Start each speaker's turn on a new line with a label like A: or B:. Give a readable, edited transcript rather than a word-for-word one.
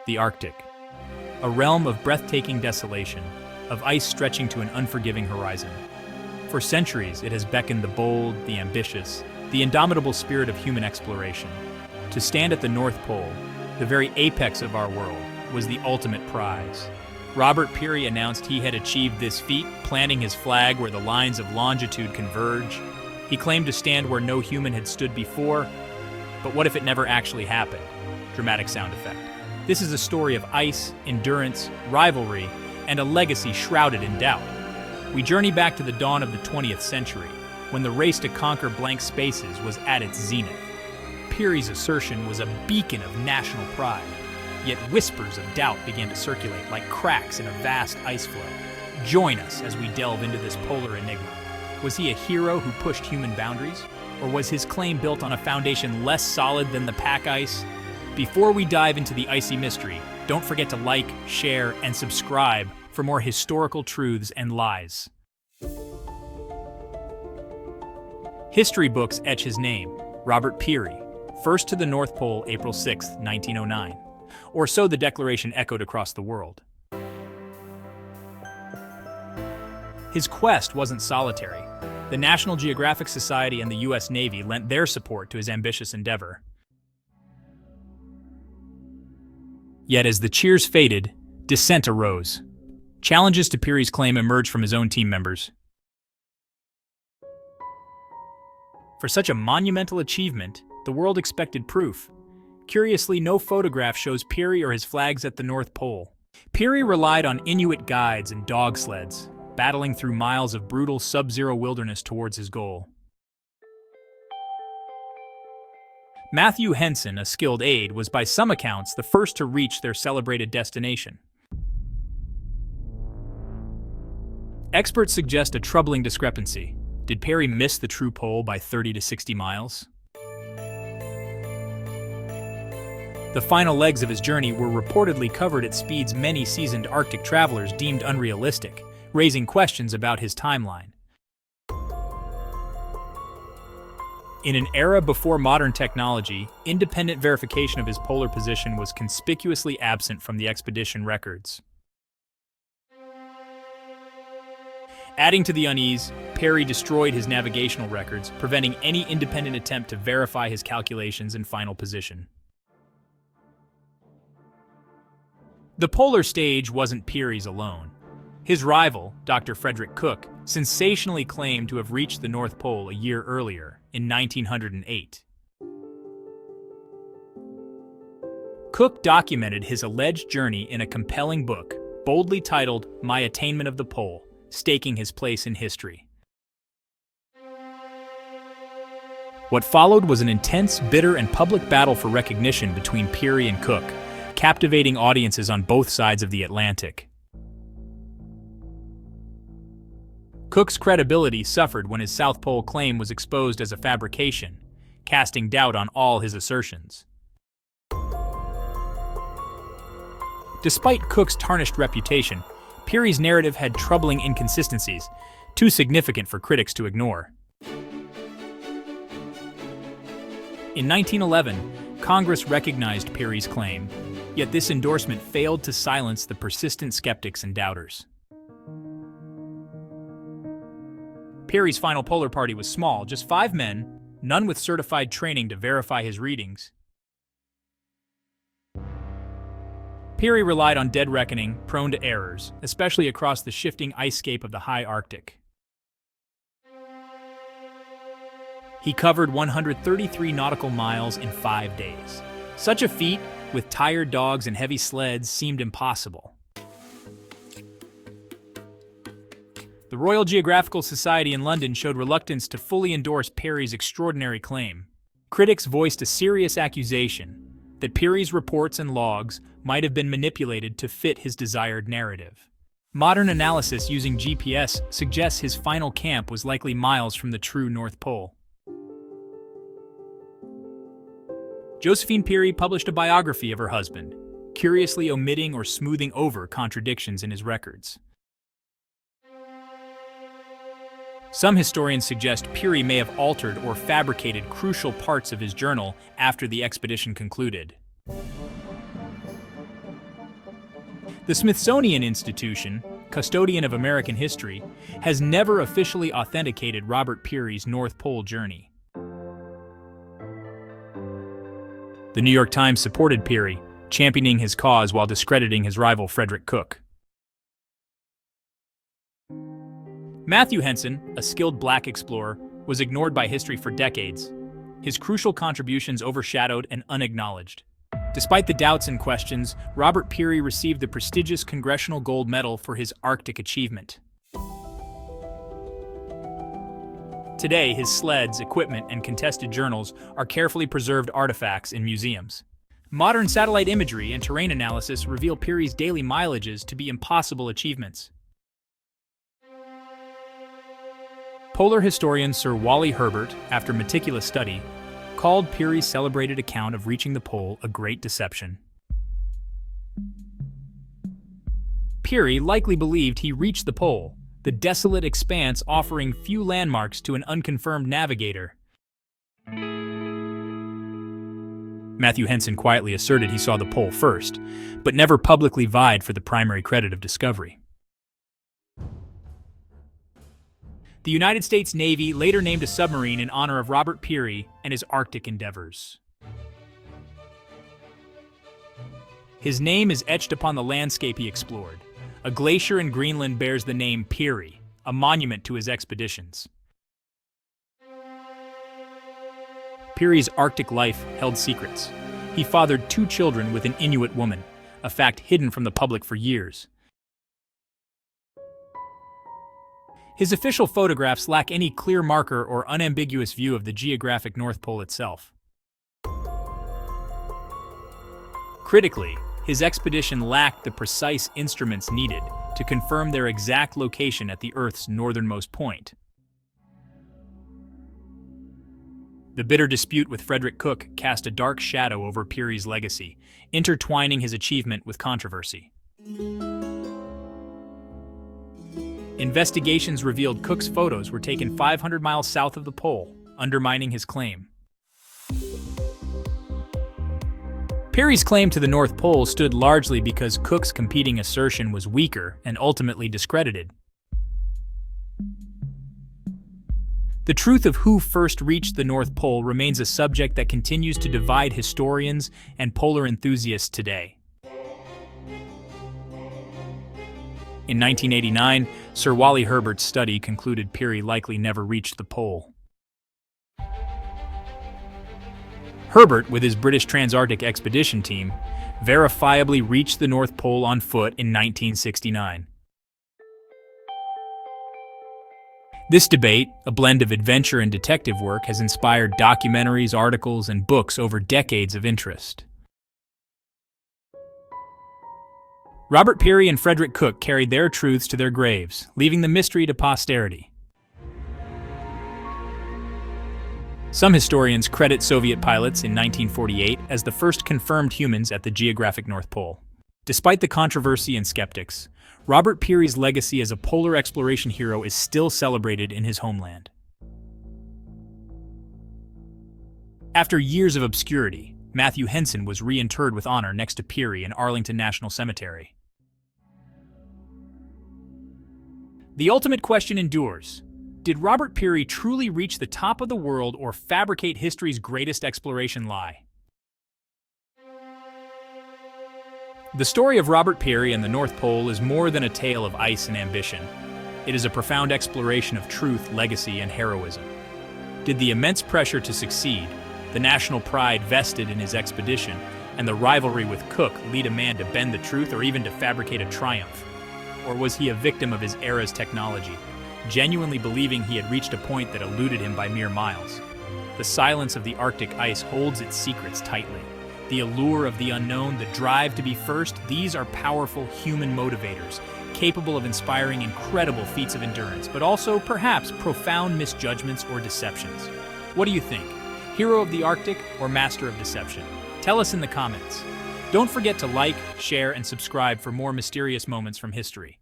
A: The Arctic. A realm of breathtaking desolation, of ice stretching to an unforgiving horizon. For centuries, it has beckoned the bold, the ambitious, the indomitable spirit of human exploration. To stand at the North Pole, the very apex of our world, was the ultimate prize. Robert Peary announced he had achieved this feat, planting his flag where the lines of longitude converge. He claimed to stand where no human had stood before, but what if it never actually happened? Dramatic sound effect. This is a story of ice, endurance, rivalry, and a legacy shrouded in doubt. We journey back to the dawn of the 20th century, when the race to conquer blank spaces was at its zenith. Peary's assertion was a beacon of national pride, yet whispers of doubt began to circulate like cracks in a vast ice floe. Join us as we delve into this polar enigma. Was he a hero who pushed human boundaries? Or was his claim built on a foundation less solid than the pack ice? Before we dive into the icy mystery, don't forget to like, share, and subscribe for more historical truths and lies. History books etch his name, Robert Peary, first to the North Pole April 6, 1909. Or so the declaration echoed across the world. His quest wasn't solitary. The National Geographic Society and the U.S. Navy lent their support to his ambitious endeavor. Yet as the cheers faded, dissent arose. Challenges to Peary's claim emerged from his own team members. For such a monumental achievement, the world expected proof. Curiously, no photograph shows Peary or his flags at the North Pole. Peary relied on Inuit guides and dog sleds, battling through miles of brutal sub-zero wilderness towards his goal. Matthew Henson, a skilled aide, was by some accounts the first to reach their celebrated destination. Experts suggest a troubling discrepancy. Did Peary miss the true pole by 30 to 60 miles? The final legs of his journey were reportedly covered at speeds many seasoned Arctic travelers deemed unrealistic, raising questions about his timeline. In an era before modern technology, independent verification of his polar position was conspicuously absent from the expedition records. Adding to the unease, Peary destroyed his navigational records, preventing any independent attempt to verify his calculations and final position. The polar stage wasn't Peary's alone. His rival, Dr. Frederick Cook, sensationally claimed to have reached the North Pole a year earlier, in 1908. Cook documented his alleged journey in a compelling book, boldly titled My Attainment of the Pole, staking his place in history. What followed was an intense, bitter, and public battle for recognition between Peary and Cook, captivating audiences on both sides of the Atlantic. Cook's credibility suffered when his South Pole claim was exposed as a fabrication, casting doubt on all his assertions. Despite Cook's tarnished reputation, Peary's narrative had troubling inconsistencies, too significant for critics to ignore. In 1911, Congress recognized Peary's claim, yet this endorsement failed to silence the persistent skeptics and doubters. Peary's final polar party was small, just 5 men, none with certified training to verify his readings. Peary relied on dead reckoning, prone to errors, especially across the shifting icescape of the high Arctic. He covered 133 nautical miles in 5 days. Such a feat, with tired dogs and heavy sleds, seemed impossible. The Royal Geographical Society in London showed reluctance to fully endorse Peary's extraordinary claim. Critics voiced a serious accusation that Peary's reports and logs might have been manipulated to fit his desired narrative. Modern analysis using GPS suggests his final camp was likely miles from the true North Pole. Josephine Peary published a biography of her husband, curiously omitting or smoothing over contradictions in his records. Some historians suggest Peary may have altered or fabricated crucial parts of his journal after the expedition concluded. The Smithsonian Institution, custodian of American history, has never officially authenticated Robert Peary's North Pole journey. The New York Times supported Peary, championing his cause while discrediting his rival Frederick Cook. Matthew Henson, a skilled black explorer, was ignored by history for decades, his crucial contributions overshadowed and unacknowledged. Despite the doubts and questions, Robert Peary received the prestigious Congressional Gold Medal for his Arctic achievement. Today, his sleds, equipment, and contested journals are carefully preserved artifacts in museums. Modern satellite imagery and terrain analysis reveal Peary's daily mileages to be impossible achievements. Polar historian Sir Wally Herbert, after meticulous study, called Peary's celebrated account of reaching the pole a great deception. Peary likely believed he reached the pole, the desolate expanse offering few landmarks to an unconfirmed navigator. Matthew Henson quietly asserted he saw the pole first, but never publicly vied for the primary credit of discovery. The United States Navy later named a submarine in honor of Robert Peary and his Arctic endeavors. His name is etched upon the landscape he explored. A glacier in Greenland bears the name Peary, a monument to his expeditions. Peary's Arctic life held secrets. He fathered 2 children with an Inuit woman, a fact hidden from the public for years. His official photographs lack any clear marker or unambiguous view of the geographic North Pole itself. Critically, his expedition lacked the precise instruments needed to confirm their exact location at the Earth's northernmost point. The bitter dispute with Frederick Cook cast a dark shadow over Peary's legacy, intertwining his achievement with controversy. Investigations revealed Cook's photos were taken 500 miles south of the pole, undermining his claim. Peary's claim to the North Pole stood largely because Cook's competing assertion was weaker and ultimately discredited. The truth of who first reached the North Pole remains a subject that continues to divide historians and polar enthusiasts today. In 1989, Sir Wally Herbert's study concluded Peary likely never reached the pole. Herbert, with his British Transarctic Expedition team, verifiably reached the North Pole on foot in 1969. This debate, a blend of adventure and detective work, has inspired documentaries, articles, and books over decades of interest. Robert Peary and Frederick Cook carried their truths to their graves, leaving the mystery to posterity. Some historians credit Soviet pilots in 1948 as the first confirmed humans at the geographic North Pole. Despite the controversy and skeptics, Robert Peary's legacy as a polar exploration hero is still celebrated in his homeland. After years of obscurity, Matthew Henson was reinterred with honor next to Peary in Arlington National Cemetery. The ultimate question endures. Did Robert Peary truly reach the top of the world or fabricate history's greatest exploration lie? The story of Robert Peary and the North Pole is more than a tale of ice and ambition. It is a profound exploration of truth, legacy, and heroism. Did the immense pressure to succeed, the national pride vested in his expedition, and the rivalry with Cook lead a man to bend the truth or even to fabricate a triumph? Or was he a victim of his era's technology, genuinely believing he had reached a point that eluded him by mere miles? The silence of the Arctic ice holds its secrets tightly. The allure of the unknown, the drive to be first, these are powerful human motivators, capable of inspiring incredible feats of endurance, but also, perhaps, profound misjudgments or deceptions. What do you think? Hero of the Arctic or master of deception? Tell us in the comments. Don't forget to like, share, and subscribe for more mysterious moments from history.